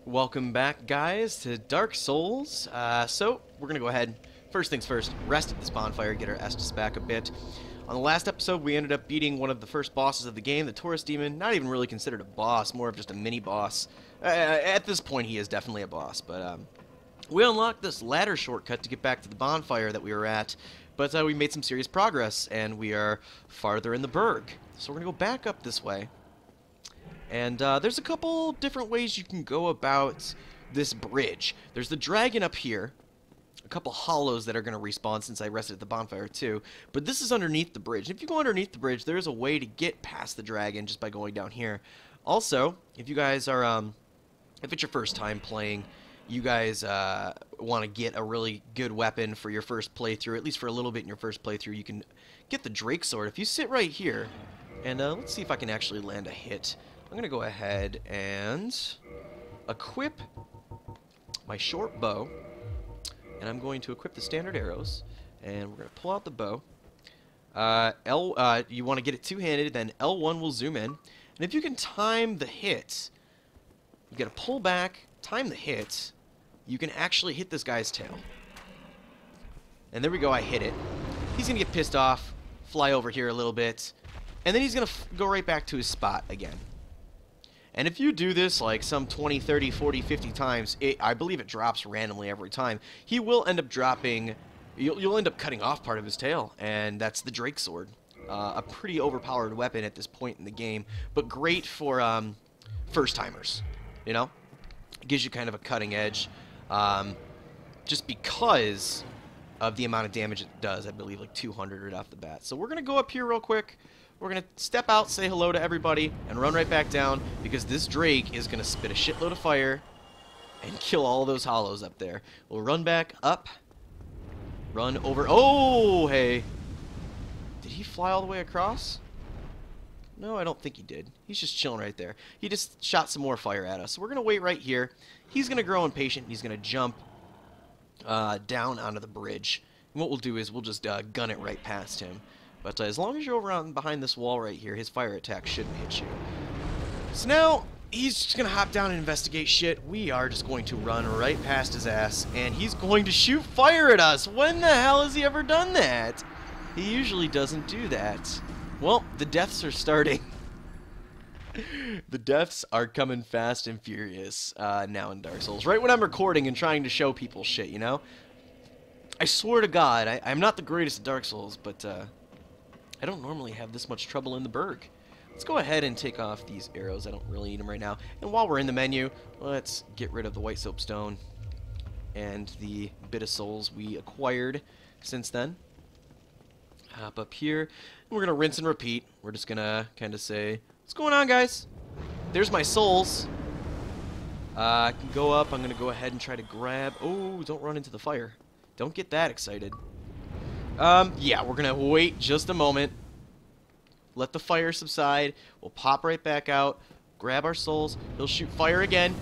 Welcome back, guys, to Dark Souls. So, we're going to go ahead, first things first, rest at this bonfire, get our Estus back a bit. On the last episode, we ended up beating one of the first bosses of the game, the Taurus Demon. Not even really considered a boss, more of just a mini-boss. At this point, he is definitely a boss, but we unlocked this ladder shortcut to get back to the bonfire that we were at, but we made some serious progress, and we are farther in the Berg. So we're going to go back up this way. And there's a couple different ways you can go about this bridge. There's the dragon up here, a couple hollows that are going to respawn since I rested at the bonfire too, but this is underneath the bridge. If you go underneath the bridge, there's a way to get past the dragon just by going down here. Also, if you guys are, if it's your first time playing, you guys want to get a really good weapon for your first playthrough, at least for a little bit in your first playthrough, you can get the Drake Sword. If you sit right here, and let's see if I can actually land a hit. I'm going to go ahead and equip my short bow, and I'm going to equip the standard arrows, and we're going to pull out the bow. You want to get it two-handed, then L1 will zoom in, and if you can time the hit, you got to pull back, time the hit, you can actually hit this guy's tail. And there we go, I hit it. He's going to get pissed off, fly over here a little bit, and then he's going to go right back to his spot again. And if you do this like some 20, 30, 40, 50 times, I believe it drops randomly every time. He will end up dropping, you'll end up cutting off part of his tail, and that's the Drake Sword. A pretty overpowered weapon at this point in the game, but great for first-timers, you know? It gives you kind of a cutting edge, just because of the amount of damage it does. I believe like 200 right off the bat. So we're going to go up here real quick. We're going to step out, say hello to everybody, and run right back down, because this Drake is going to spit a shitload of fire and kill all those hollows up there. We'll run back up, run over. Oh, hey. Did he fly all the way across? No, I don't think he did. He's just chilling right there. He just shot some more fire at us. So we're going to wait right here. He's going to grow impatient, and he's going to jump down onto the bridge. And what we'll do is we'll just gun it right past him. But as long as you're over on behind this wall right here, his fire attack shouldn't hit you. So now, he's just going to hop down and investigate shit. We are just going to run right past his ass, and he's going to shoot fire at us. When the hell has he ever done that? He usually doesn't do that. Well, the deaths are starting. The deaths are coming fast and furious now in Dark Souls. Right when I'm recording and trying to show people shit, you know? I swear to God, I'm not the greatest at Dark Souls, but I don't normally have this much trouble in the Berg. Let's go ahead and take off these arrows. I don't really need them right now. And while we're in the menu, let's get rid of the white soapstone and the bit of souls we acquired since then. Hop up here, and we're going to rinse and repeat. We're just going to kind of say, what's going on, guys? There's my souls. I can go up. I'm going to go ahead and try to grab... Oh, don't run into the fire. Don't get that excited. Yeah, we're going to wait just a moment. Let the fire subside. We'll pop right back out. Grab our souls. He'll shoot fire again.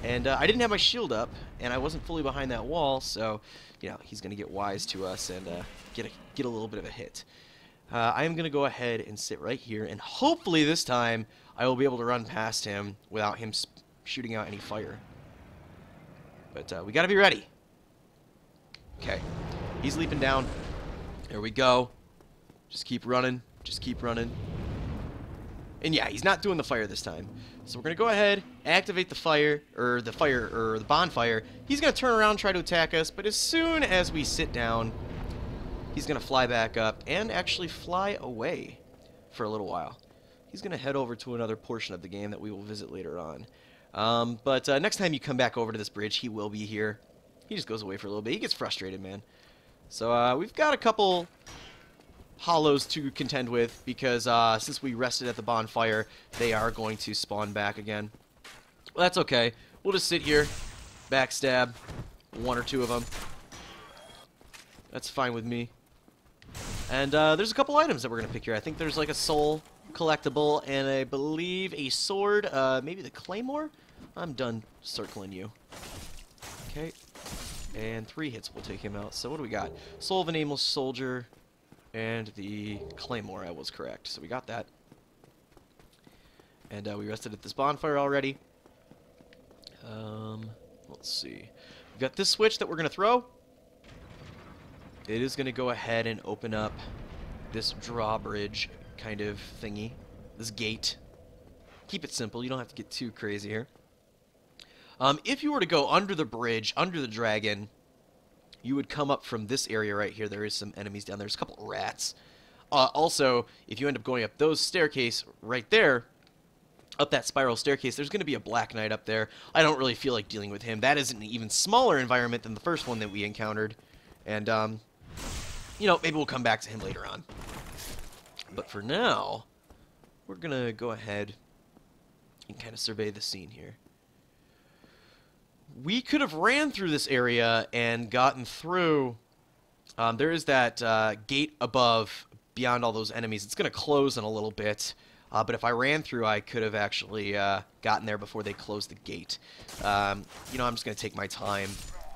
And I didn't have my shield up, and I wasn't fully behind that wall, so, you know, he's going to get wise to us and get a little bit of a hit. I am going to go ahead and sit right here, and hopefully this time I will be able to run past him without him shooting out any fire. But we got to be ready. Okay. He's leaping down. There we go. Just keep running. Just keep running. And yeah, he's not doing the fire this time. So we're going to go ahead, activate the the bonfire. He's going to turn around and try to attack us, but as soon as we sit down, he's going to fly back up and actually fly away for a little while. He's going to head over to another portion of the game that we will visit later on. But next time you come back over to this bridge, he will be here. He just goes away for a little bit. He gets frustrated, man. So we've got a couple hollows to contend with, because since we rested at the bonfire, they are going to spawn back again. Well, that's okay. We'll just sit here, backstab one or two of them. That's fine with me. And there's a couple items that we're going to pick here. I think there's like a soul collectible, and I believe a sword, maybe the claymore? I'm done circling you. Okay. And 3 hits will take him out. So what do we got? Soul of a Nameless Soldier and the Claymore. I was correct. So we got that. And we rested at this bonfire already. Let's see. We've got this switch that we're going to throw. It is going to go ahead and open up this drawbridge kind of thingy. This gate. Keep it simple. You don't have to get too crazy here. If you were to go under the bridge, under the dragon, you would come up from this area right here. There is some enemies down there. There's a couple rats. Also, if you end up going up those staircase right there, up that spiral staircase, there's going to be a Black Knight up there. I don't really feel like dealing with him. That is an even smaller environment than the first one that we encountered. And, you know, maybe we'll come back to him later on. But for now, we're going to go ahead and kind of survey the scene here. We could have ran through this area and gotten through. There is that gate above, beyond all those enemies. It's going to close in a little bit. But if I ran through, I could have actually gotten there before they closed the gate. You know, I'm just going to take my time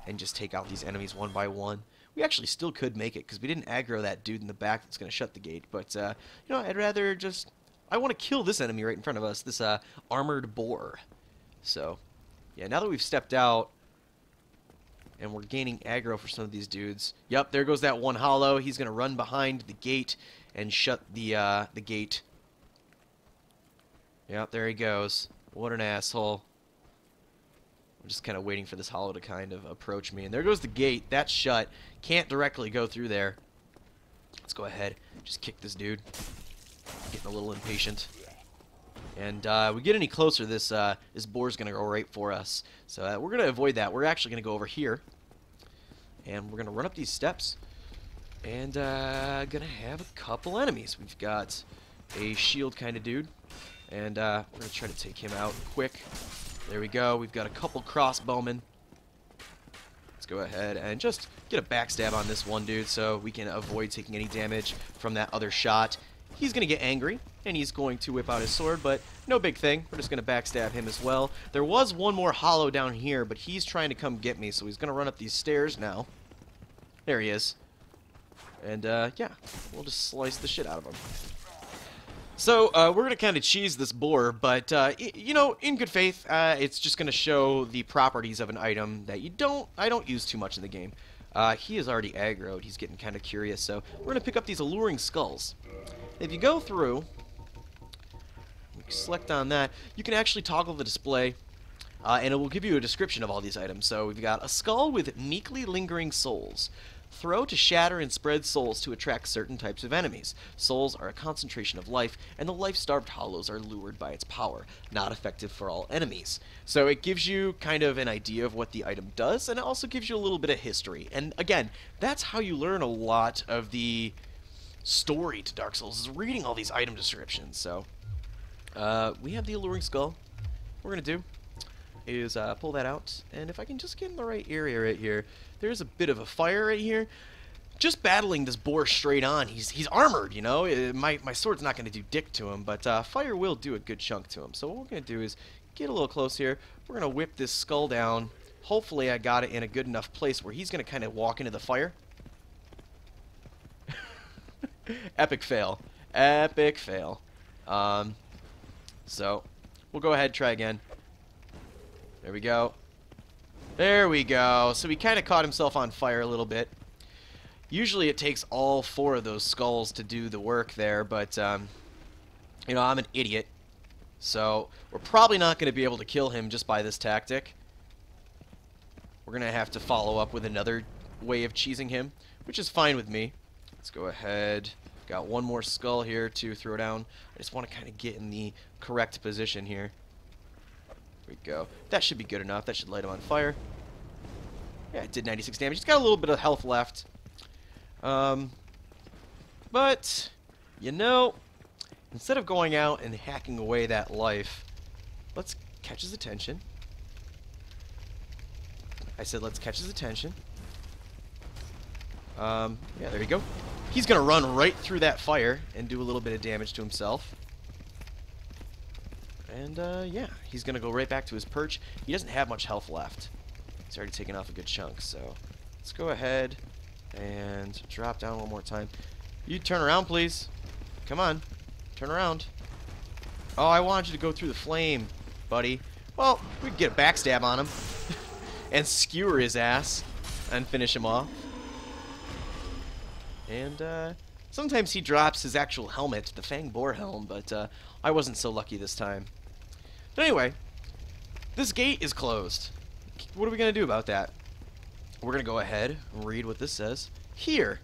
and just take out these enemies one by one. We actually still could make it because we didn't aggro that dude in the back that's going to shut the gate. But, you know, I'd rather just... I want to kill this enemy right in front of us, this armored boar. So, yeah, now that we've stepped out and we're gaining aggro for some of these dudes. Yep, there goes that one hollow. He's going to run behind the gate and shut the gate. Yep, there he goes. What an asshole. I'm just kind of waiting for this hollow to kind of approach me. And there goes the gate. That's shut. Can't directly go through there. Let's go ahead. Just kick this dude. Getting a little impatient. And we get any closer, this boar's going to go right for us. So we're going to avoid that. We're actually going to go over here. And we're going to run up these steps. And going to have a couple enemies. We've got a shield kind of dude. And we're going to try to take him out quick. There we go. We've got a couple crossbowmen. Let's go ahead and just get a backstab on this one dude so we can avoid taking any damage from that other shot. He's going to get angry, and he's going to whip out his sword, but no big thing. We're just going to backstab him as well. There was one more hollow down here, but he's trying to come get me, so he's going to run up these stairs now. There he is. And, yeah, we'll just slice the shit out of him. So, we're going to kind of cheese this boar, but, you know, in good faith, it's just going to show the properties of an item that I don't use too much in the game. He is already aggroed. He's getting kind of curious, so we're going to pick up these alluring skulls. If you go through, select on that, you can actually toggle the display, and it will give you a description of all these items. So we've got a skull with meekly lingering souls. Throw to shatter and spread souls to attract certain types of enemies. Souls are a concentration of life, and the life-starved hollows are lured by its power, not effective for all enemies. So it gives you kind of an idea of what the item does, and it also gives you a little bit of history. And again, that's how you learn a lot of the story to Dark Souls, is reading all these item descriptions. So we have the alluring skull. What we're going to do is pull that out, and if I can just get in the right area right here, there's a bit of a fire right here. Just battling this boar straight on, he's armored, you know. My sword's not going to do dick to him, but fire will do a good chunk to him. So what we're going to do is get a little close here. We're going to whip this skull down. Hopefully I got it in a good enough place where he's going to kind of walk into the fire. Epic fail. Epic fail. So we'll go ahead and try again. There we go. There we go. So he kind of caught himself on fire a little bit. Usually it takes all 4 of those skulls to do the work there, but, you know, I'm an idiot. So we're probably not going to be able to kill him just by this tactic. We're going to have to follow up with another way of cheesing him, which is fine with me. Let's go ahead. Got one more skull here to throw down. I just want to kind of get in the correct position here. There we go. That should be good enough. That should light him on fire. Yeah, it did 96 damage. He's got a little bit of health left. But, you know, instead of going out and hacking away that life, let's catch his attention. I said let's catch his attention. Yeah, there you go. He's going to run right through that fire and do a little bit of damage to himself. And, yeah, he's going to go right back to his perch. He doesn't have much health left. He's already taken off a good chunk, so let's go ahead and drop down one more time. You turn around, please. Come on. Turn around. Oh, I wanted you to go through the flame, buddy. Well, we could get a backstab on him and skewer his ass and finish him off. And sometimes he drops his actual helmet, the Fang Boar helm, but I wasn't so lucky this time. But anyway, this gate is closed. What are we going to do about that? We're going to go ahead and read what this says. Here.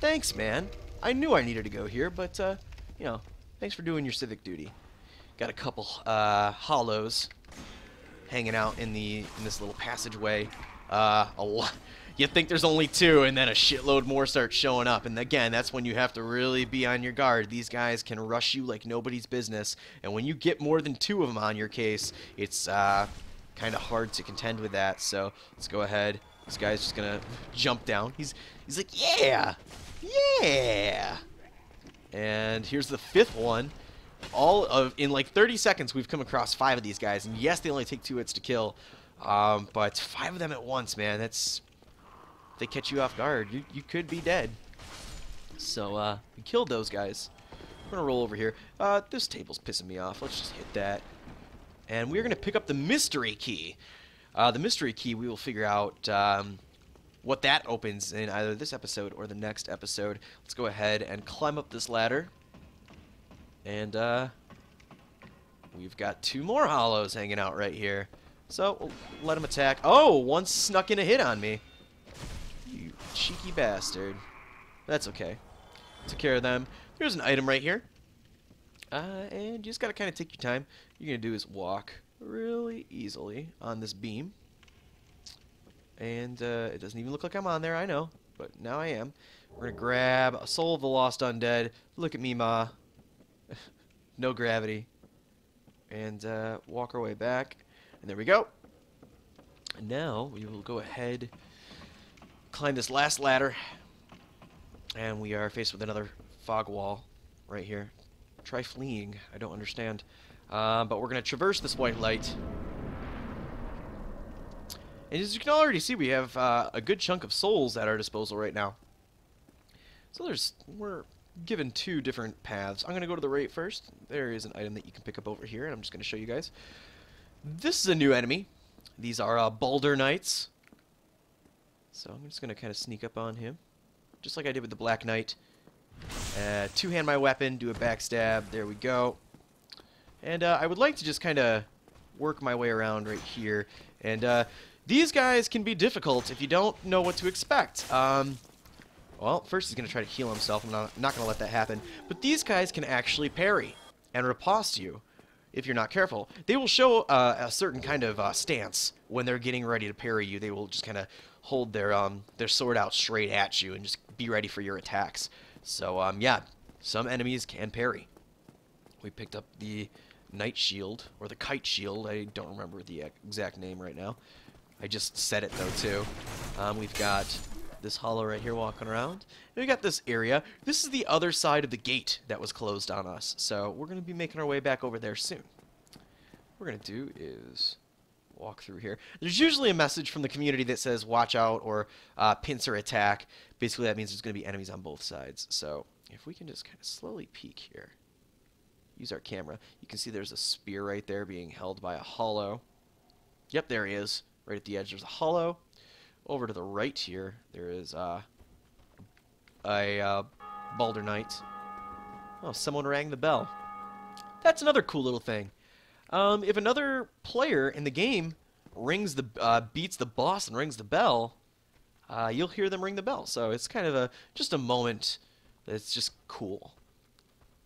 Thanks, man. I knew I needed to go here, but, you know, thanks for doing your civic duty. Got a couple hollows hanging out in this little passageway. A lot. You think there's only 2, and then a shitload more start showing up. And again, that's when you have to really be on your guard. These guys can rush you like nobody's business. And when you get more than 2 of them on your case, it's kind of hard to contend with that. So let's go ahead. This guy's just gonna jump down. He's like, yeah, yeah. And here's the 5th one. In like 30 seconds, we've come across 5 of these guys. And yes, they only take 2 hits to kill. But 5 of them at once, man. That's... If they catch you off guard, you could be dead. So, we killed those guys. We're going to roll over here. This table's pissing me off. Let's just hit that. And we're going to pick up the mystery key. The mystery key, we will figure out what that opens in either this episode or the next episode. Let's go ahead and climb up this ladder. And, we've got 2 more hollows hanging out right here. So, we'll let them attack. Oh, one snuck in a hit on me. You cheeky bastard. That's okay. Took care of them. There's an item right here. And you just gotta kind of take your time. What you're gonna do is walk really easily on this beam. And it doesn't even look like I'm on there, I know. But now I am. We're gonna grab a Soul of the Lost Undead. Look at me, Ma. No gravity. And walk our way back. And there we go. And now we will go ahead, climb this last ladder, and we are faced with another fog wall right here. Try fleeing. I don't understand. But we're going to traverse this white light. And as you can already see, we have a good chunk of souls at our disposal right now. So we're given 2 different paths. I'm going to go to the right first. There is an item that you can pick up over here, and I'm just going to show you guys. This is a new enemy. These are Boulder Knights. So I'm just going to kind of sneak up on him, just like I did with the Black Knight. 2-hand my weapon, do a backstab. There we go. And I would like to just kind of work my way around right here. And these guys can be difficult if you don't know what to expect. Well, first he's going to try to heal himself. I'm not going to let that happen. But these guys can actually parry and riposte you if you're not careful. They will show a certain kind of stance when they're getting ready to parry you. They will just kind of hold their sword out straight at you and just be ready for your attacks. So, yeah, some enemies can parry. We picked up the Knight Shield, or the Kite Shield. I don't remember the exact name right now. I just said it, though, too. We've got this hollow right here walking around. And we got this area. This is the other side of the gate that was closed on us. So we're going to be making our way back over there soon. What we're going to do is walk through here. There's usually a message from the community that says watch out or pincer attack. Basically that means there's going to be enemies on both sides. So if we can just kind of slowly peek here. Use our camera. You can see there's a spear right there being held by a hollow. Yep, there he is. Right at the edge there's a hollow. Over to the right here, there is a Balder Knight. Oh, someone rang the bell. That's another cool little thing. If another player in the game rings beats the boss and rings the bell, you'll hear them ring the bell. So it's kind of just a moment that's just cool.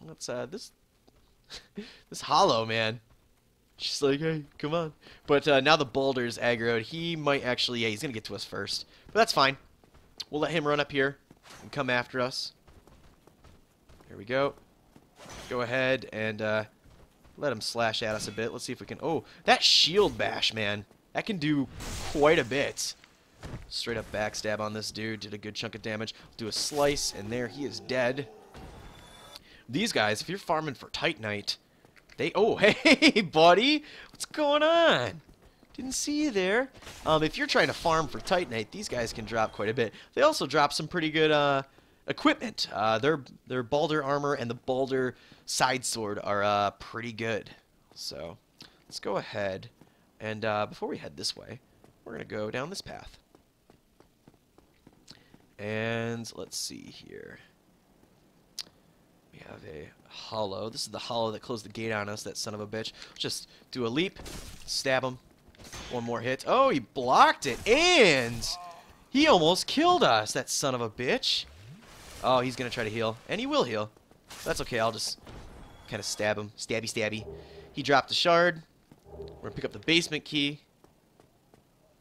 Let's this hollow, man. She's like, hey, come on. But now the Boulder's aggroed. He might actually, yeah, he's going to get to us first. But that's fine. We'll let him run up here and come after us. There we go. Go ahead and let him slash at us a bit. Let's see if we can... Oh, that shield bash, man. That can do quite a bit. Straight up backstab on this dude. Did a good chunk of damage. Do a slice, and there he is dead. These guys, if you're farming for Titanite... Oh, hey, buddy! What's going on? Didn't see you there. If you're trying to farm for Titanite, these guys can drop quite a bit. They also drop some pretty good equipment. Their Balder armor and the Balder side sword are pretty good. So, let's go ahead. And before we head this way, we're going to go down this path. And let's see here. We have a hollow. This is the hollow that closed the gate on us, that son of a bitch. Just do a leap, stab him. One more hit. Oh, he blocked it, and he almost killed us, that son of a bitch. Oh, he's going to try to heal, and he will heal. That's okay, I'll just kind of stab him. Stabby, stabby. He dropped a shard. We're going to pick up the basement key.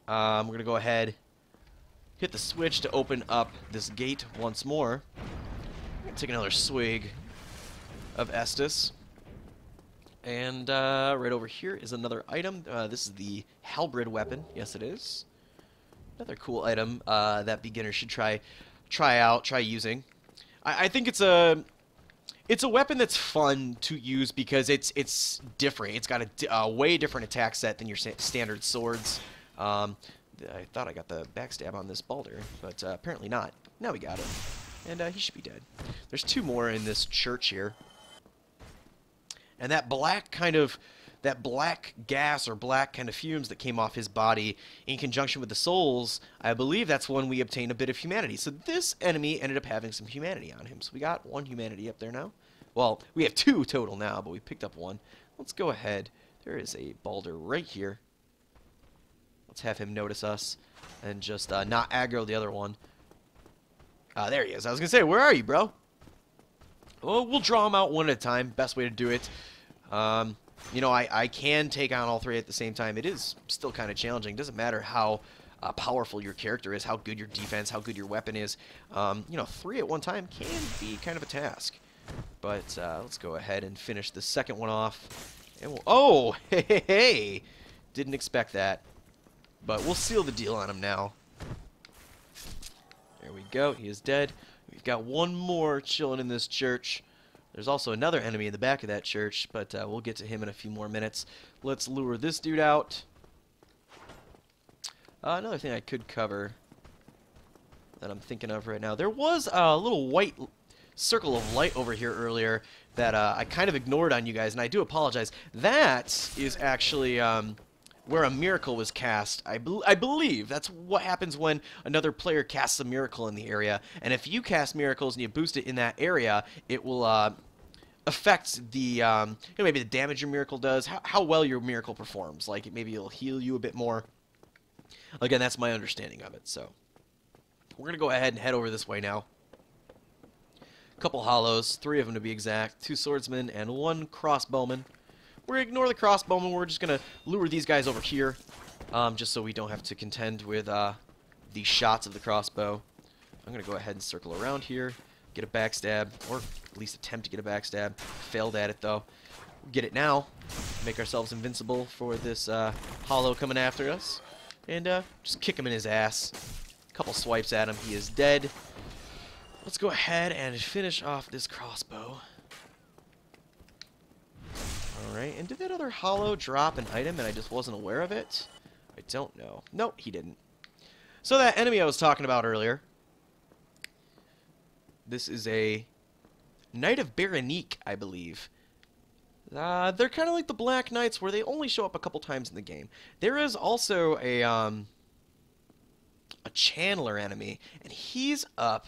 We're going to go ahead, hit the switch to open up this gate once more. I'm going to take another swig of Estus. And right over here is another item. This is the halberd weapon. Yes, it is. Another cool item that beginners should try using. I think it's a weapon that's fun to use because it's different. It's got a way different attack set than your standard swords. I thought I got the backstab on this Balder, but apparently not. Now we got it, and he should be dead. There's two more in this church here. And that black gas or black kind of fumes that came off his body in conjunction with the souls, I believe that's when we obtain a bit of humanity. So this enemy ended up having some humanity on him. So we got one humanity up there now. Well, we have two total now, but we picked up one. Let's go ahead. There is a Balder right here. Let's have him notice us and just not aggro the other one. There he is. I was going to say, where are you, bro? Well, we'll draw them out one at a time. Best way to do it. You know, I can take on all three at the same time. It is still kind of challenging. Doesn't matter how powerful your character is, how good your defense, how good your weapon is. You know, three at one time can be kind of a task. But let's go ahead and finish the second one off. And we'll, oh, hey. Didn't expect that. But we'll seal the deal on him now. There we go. He is dead. We've got one more chilling in this church. There's also another enemy in the back of that church, but we'll get to him in a few more minutes. Let's lure this dude out. Another thing I could cover that I'm thinking of right now. There was a little white circle of light over here earlier that I kind of ignored on you guys, and I do apologize. That is actually where a miracle was cast. I believe that's what happens when another player casts a miracle in the area. And if you cast miracles and you boost it in that area, it will affect the you know, maybe the damage your miracle does, how well your miracle performs. Like maybe it'll heal you a bit more. Again, that's my understanding of it. So we're gonna go ahead and head over this way now. A couple hollows, 3 of them to be exact, 2 swordsmen and 1 crossbowman. We're going to ignore the crossbowmen. We're just going to lure these guys over here, just so we don't have to contend with the shots of the crossbow. I'm going to go ahead and circle around here, get a backstab, or at least attempt to get a backstab. Failed at it, though. Get it now. Make ourselves invincible for this hollow coming after us. And just kick him in his ass. A couple swipes at him. He is dead. Let's go ahead and finish off this crossbow. Alright, and did that other hollow drop an item and I just wasn't aware of it? I don't know. Nope, he didn't. So that enemy I was talking about earlier, this is a Knight of Berenique, I believe. They're kind of like the Black Knights where they only show up a couple times in the game. There is also a Chandler enemy, and he's up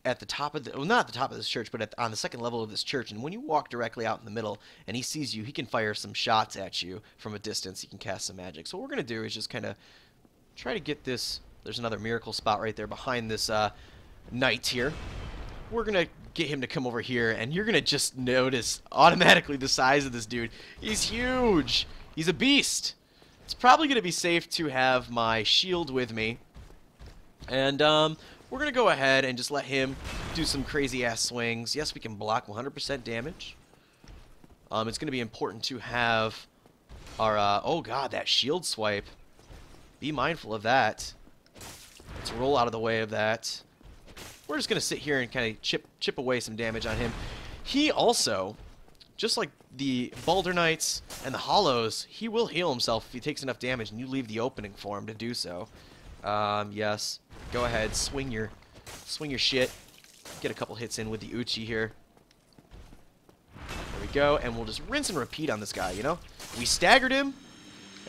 at the top of the, well, not at the top of this church, but on the second level of this church. And when you walk directly out in the middle and he sees you, he can fire some shots at you from a distance. He can cast some magic. So what we're going to do is just kind of try to get this. There's another miracle spot right there behind this knight here. We're going to get him to come over here, and you're going to just notice automatically the size of this dude. He's huge. He's a beast. It's probably going to be safe to have my shield with me. And we're going to go ahead and just let him do some crazy-ass swings. Yes, we can block 100% damage. It's going to be important to have our... oh, God, that shield swipe. Be mindful of that. Let's roll out of the way of that. We're just going to sit here and kind of chip away some damage on him. He also, just like the Balder Knights and the Hollows, he will heal himself if he takes enough damage and you leave the opening for him to do so. Yes. Go ahead, swing your shit. Get a couple hits in with the Uchi here. There we go, and we'll just rinse and repeat on this guy, you know? We staggered him,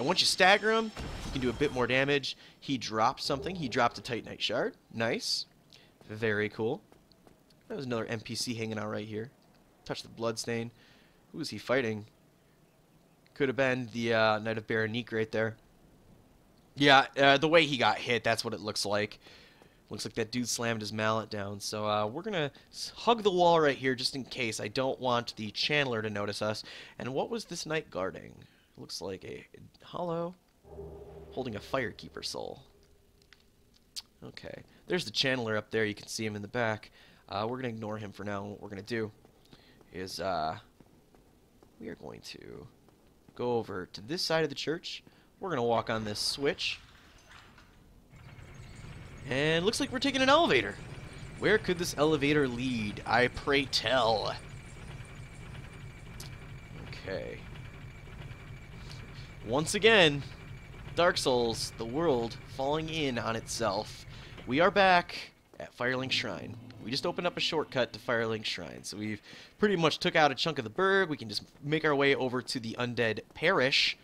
And once you stagger him, you can do a bit more damage. He dropped something. He dropped a Titanite shard. Nice. Very cool. There's another NPC hanging out right here. Touch the bloodstain. Who is he fighting? Could have been the Knight of Berenique right there. Yeah, the way he got hit, that's what it looks like. Looks like that dude slammed his mallet down. So we're going to hug the wall right here just in case. I don't want the Channeler to notice us. And what was this knight guarding? Looks like a hollow holding a Firekeeper soul. Okay. There's the Channeler up there. You can see him in the back. We're going to ignore him for now. And what we're going to do is we are going to go over to this side of the church. We're going to walk on this switch. And looks like we're taking an elevator. Where could this elevator lead? I pray tell. Okay. Once again, Dark Souls, the world falling in on itself. We are back at Firelink Shrine. We just opened up a shortcut to Firelink Shrine. So we've pretty much took out a chunk of the burg. We can just make our way over to the Undead Parish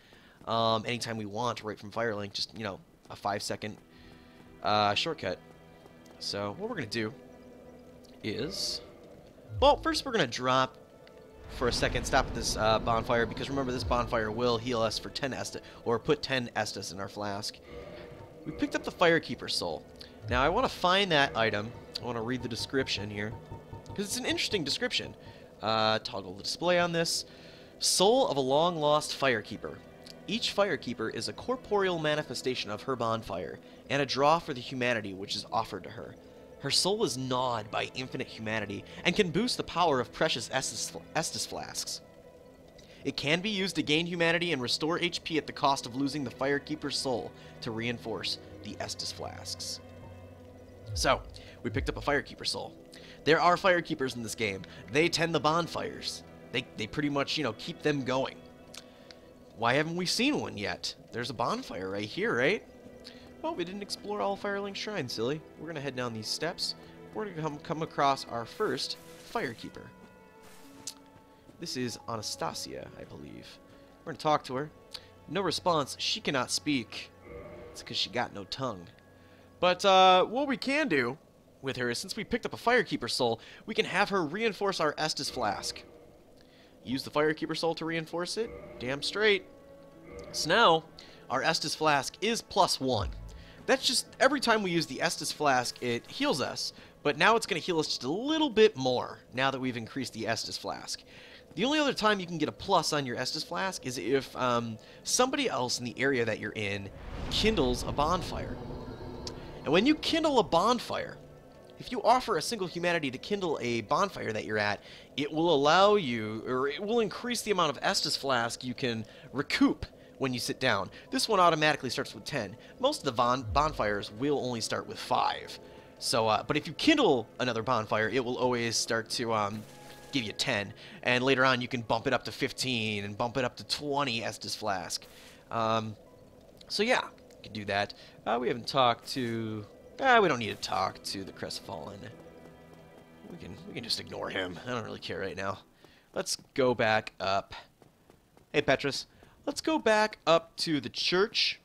anytime we want right from Firelink. Just, you know, a 5-second shortcut. So what we're going to do is, well, first we're going to drop for a second, stop at this bonfire, because remember, this bonfire will heal us for 10 Estus, or put 10 Estus in our flask. We picked up the Firekeeper soul. Now I want to find that item. I want to read the description here, because it's an interesting description. Toggle the display on this. Soul of a long-lost Firekeeper. Each Firekeeper is a corporeal manifestation of her bonfire, and a draw for the humanity which is offered to her. Her soul is gnawed by infinite humanity, and can boost the power of precious Estus flasks. It can be used to gain humanity and restore HP at the cost of losing the Firekeeper's soul to reinforce the Estus flasks. So, we picked up a Firekeeper soul. There are Firekeepers in this game. They tend the bonfires. They pretty much, you know, keep them going. Why haven't we seen one yet? There's a bonfire right here, right? Well, we didn't explore all Firelink Shrine, silly. We're going to head down these steps. We're going to come across our first Firekeeper. This is Anastasia, I believe. We're going to talk to her. No response. She cannot speak. It's because she got no tongue. But what we can do with her is, since we picked up a Firekeeper soul, we can have her reinforce our Estus flask. Use the Firekeeper soul to reinforce it. Damn straight. So now, our Estus flask is +1. That's just, every time we use the Estus flask, it heals us. But now it's going to heal us just a little bit more, now that we've increased the Estus flask. The only other time you can get a plus on your Estus flask is if somebody else in the area that you're in kindles a bonfire. And when you kindle a bonfire, if you offer a single humanity to kindle a bonfire that you're at, it will allow you, or it will increase the amount of Estus flask you can recoup when you sit down. This one automatically starts with 10. Most of the bonfires will only start with 5. So, but if you kindle another bonfire, it will always start to give you 10. And later on, you can bump it up to 15 and bump it up to 20 Estus flask. So yeah, you can do that. We haven't talked to... we don't need to talk to the Crestfallen. We can just ignore him. I don't really care right now. Let's go back up. Hey, Petrus. Let's go back up to the church.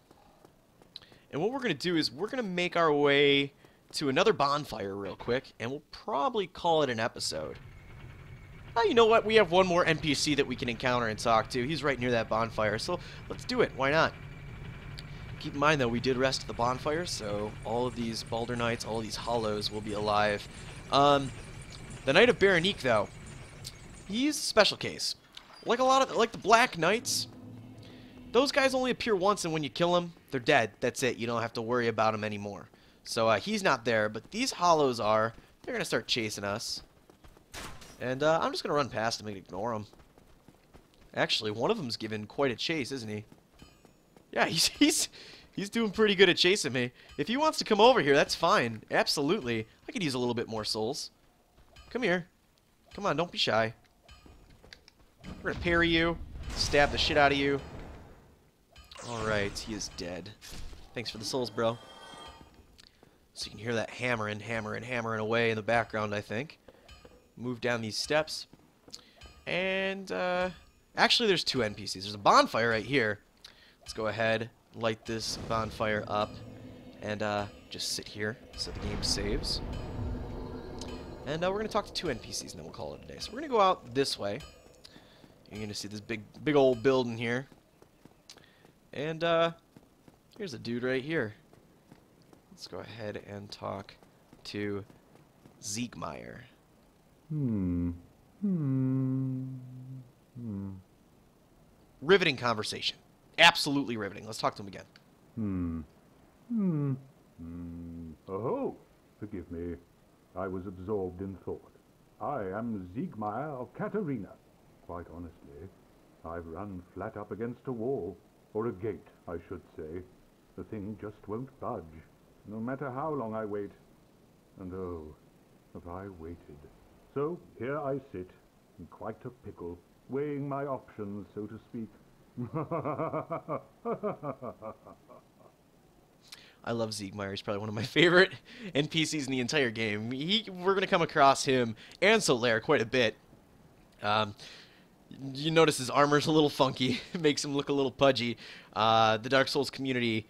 And what we're going to do is we're going to make our way to another bonfire real quick, and we'll probably call it an episode. You know what? We have one more NPC that we can encounter and talk to. He's right near that bonfire, so let's do it. Why not? Keep in mind, though, we did rest at the bonfire, so all of these Balder Knights, all of these Hollows will be alive. The Knight of Berenique, though, he's a special case. Like the Black Knights, those guys only appear once, and when you kill them, they're dead. That's it. You don't have to worry about them anymore. So he's not there, but these Hollows are. They're going to start chasing us. And I'm just going to run past them and ignore them. Actually, one of them's given quite a chase, isn't he? Yeah, he's doing pretty good at chasing me. If he wants to come over here, that's fine. Absolutely. I could use a little bit more souls. Come here. Come on, don't be shy. We're going to parry you. Stab the shit out of you. Alright, he is dead. Thanks for the souls, bro. So you can hear that hammering away in the background, I think. Move down these steps. And, actually, there's two NPCs. There's a bonfire right here. Let's go ahead, light this bonfire up, and just sit here so the game saves. And we're going to talk to 2 NPCs, and then we'll call it a day. So we're going to go out this way. You're going to see this big old building here. And here's a dude right here. Let's go ahead and talk to Siegmeyer. Riveting conversation. Absolutely riveting. Let's talk to him again. Oh, forgive me. I was absorbed in thought. I am Siegmeyer of Katarina. Quite honestly, I've run flat up against a wall, or a gate, I should say. The thing just won't budge, no matter how long I wait. And oh, have I waited. So here I sit, in quite a pickle, weighing my options, so to speak. I love Siegmeyer. He's probably one of my favorite NPCs in the entire game. We're going to come across him and Solaire quite a bit. You notice his armor's a little funky. It makes him look a little pudgy. The Dark Souls community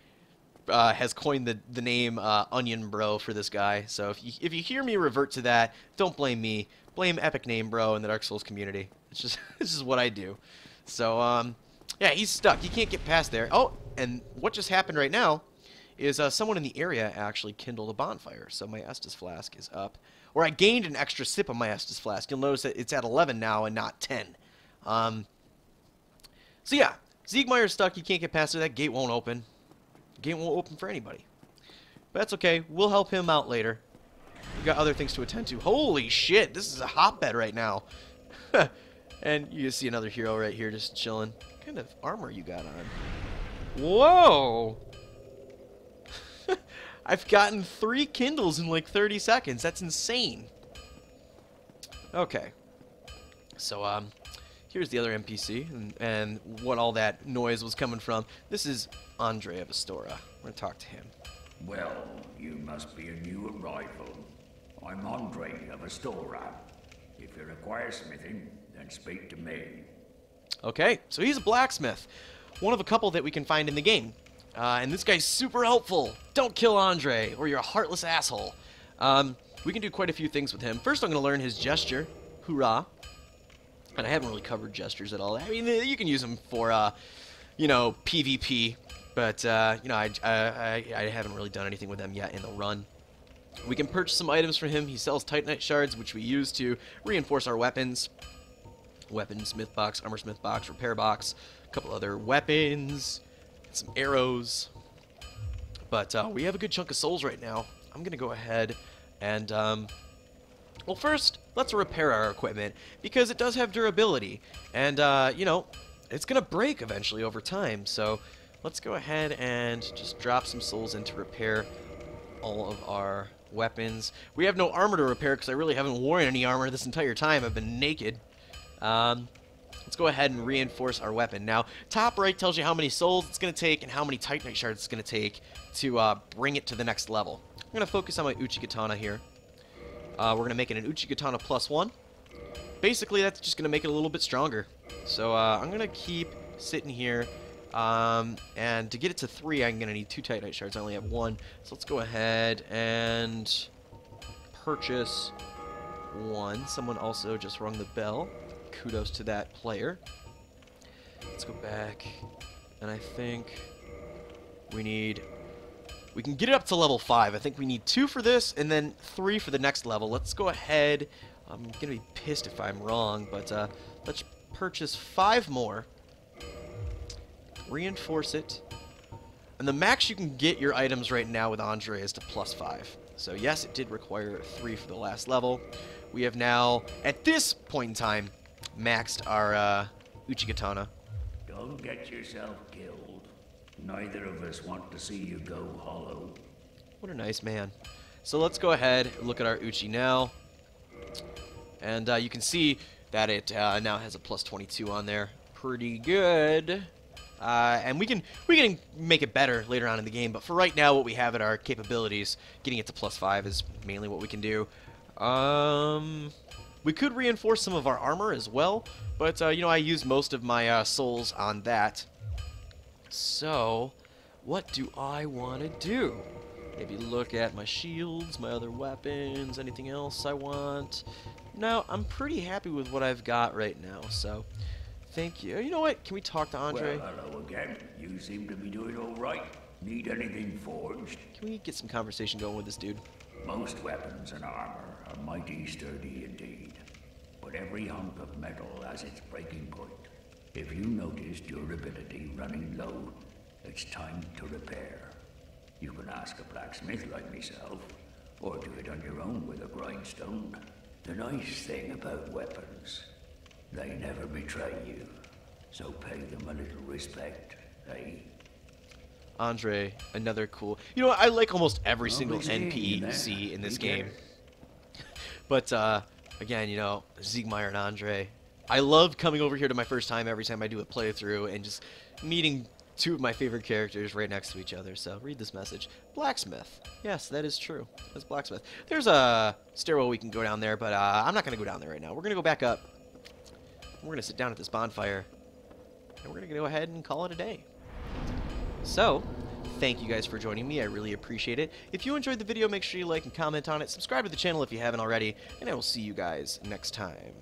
has coined the name Onion Bro for this guy. So if you hear me revert to that, don't blame me. Blame Epic Name Bro in the Dark Souls community. It's just this is what I do. So yeah, he's stuck. He can't get past there. Oh, and what just happened right now is someone in the area actually kindled a bonfire. So my Estus flask is up. Or I gained an extra sip of my Estus flask. You'll notice that it's at 11 now and not 10. So yeah, Siegmeyer's stuck. He can't get past it. That gate won't open. The gate won't open for anybody. But that's okay. We'll help him out later. We've got other things to attend to. Holy shit, this is a hotbed right now. And you see another hero right here just chilling. What kind of armor you got on? Whoa! I've gotten 3 Kindles in like 30 seconds. That's insane. Okay. So, here's the other NPC and what all that noise was coming from. This is Andre of Astora. We're going to talk to him. Well, you must be a new arrival. I'm Andre of Astora. If you require smithing, then speak to me. Okay, so he's a blacksmith. One of a couple that we can find in the game. And this guy's super helpful. Don't kill Andre, or you're a heartless asshole. We can do quite a few things with him. First, I'm going to learn his gesture. Hoorah. And I haven't really covered gestures at all. I mean, you can use them for, you know, PvP. But, you know, I haven't really done anything with them yet in the run. We can purchase some items from him. He sells Titanite shards, which we use to reinforce our weapons. Weapon smith box, armor smith box, repair box, a couple other weapons, some arrows. But we have a good chunk of souls right now. I'm going to go ahead and, well, first, let's repair our equipment, because it does have durability. And, you know, it's going to break eventually over time. So let's go ahead and just drop some souls in to repair all of our weapons. We have no armor to repair because I really haven't worn any armor this entire time. I've been naked. Let's go ahead and reinforce our weapon. Now, top right tells you how many souls it's going to take and how many Titanite shards it's going to take to bring it to the next level. I'm going to focus on my Uchigatana here. We're going to make it an Uchigatana +1. Basically, that's just going to make it a little bit stronger. So I'm going to keep sitting here. And to get it to 3, I'm going to need 2 Titanite shards. I only have 1. So let's go ahead and purchase 1. Someone also just rung the bell. Kudos to that player. Let's go back. And I think we can get it up to level 5. I think we need 2 for this and then 3 for the next level. Let's go ahead. I'm going to be pissed if I'm wrong, but let's purchase 5 more. Reinforce it. And the max you can get your items right now with Andre is to +5. So yes, it did require 3 for the last level. We have now, at this point in time, maxed our Uchigatana. Don't get yourself killed. Neither of us want to see you go hollow. What a nice man. So let's go ahead and look at our Uchi now. And you can see that it now has a +22 on there. Pretty good. And we can make it better later on in the game, but for right now, what we have at our capabilities, getting it to +5 is mainly what we can do. We could reinforce some of our armor as well, but you know, I used most of my souls on that. So, what do I want to do? Maybe look at my shields, my other weapons, anything else I want. No, I'm pretty happy with what I've got right now, so thank you. You know what? Can we talk to Andre? Well, hello again. You seem to be doing all right. Need anything forged? Can we get some conversation going with this dude? Most weapons and armor are mighty sturdy indeed, but every hunk of metal has its breaking point. If you notice durability running low, it's time to repair. You can ask a blacksmith like myself, or do it on your own with a grindstone. The nice thing about weapons, they never betray you, so pay them a little respect, eh? Andre, another cool... You know what? I like almost every single busy NPC in this there. game. But, again, you know, Siegmeyer and Andre. I love coming over here to my first time every time I do a playthrough and just meeting two of my favorite characters right next to each other. So, read this message. Blacksmith. Yes, that is true. That's Blacksmith. There's a stairwell we can go down there, but I'm not going to go down there right now. We're going to go back up. We're going to sit down at this bonfire. And we're going to go ahead and call it a day. So, thank you guys for joining me. I really appreciate it. If you enjoyed the video, make sure you like and comment on it. Subscribe to the channel if you haven't already. And I will see you guys next time.